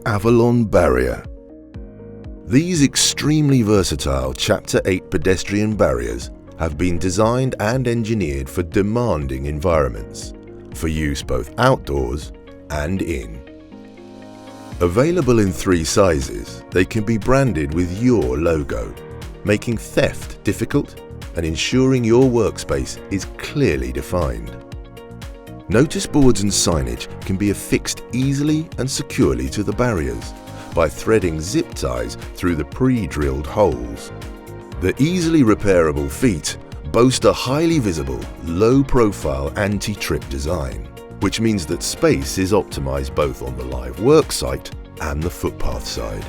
Avalon barrier. These extremely versatile Chapter 8 pedestrian barriers have been designed and engineered for demanding environments, for use both outdoors and in. Available in 3 sizes, they can be branded with your logo, making theft difficult and ensuring your workspace is clearly defined. Notice boards and signage can be affixed easily and securely to the barriers by threading zip ties through the pre-drilled holes. The easily repairable feet boast a highly visible, low-profile anti-trip design, which means that space is optimized both on the live work site and the footpath side.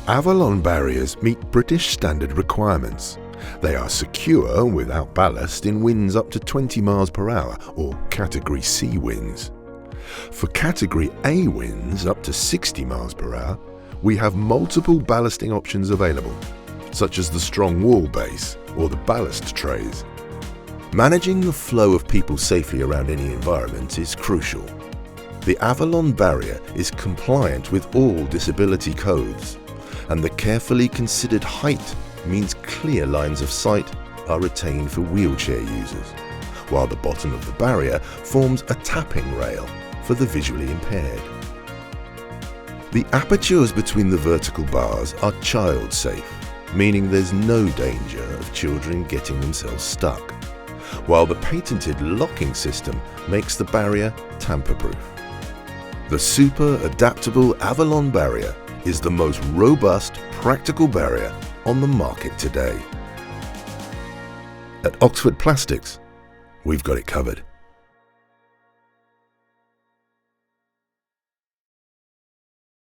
Avalon barriers meet British standard requirements. They are secure without ballast in winds up to 20 miles per hour or Category C winds. For Category A winds up to 60 miles per hour, we have multiple ballasting options available, such as the strong wall base or the ballast trays. Managing the flow of people safely around any environment is crucial. The Avalon barrier is compliant with all disability codes, and the carefully considered height means clear lines of sight are retained for wheelchair users, while the bottom of the barrier forms a tapping rail for the visually impaired. The apertures between the vertical bars are child-safe, meaning there's no danger of children getting themselves stuck, while the patented locking system makes the barrier tamper-proof. The super adaptable Avalon barrier is the most robust, practical barrier on the market today. At Oxford Plastics, we've got it covered.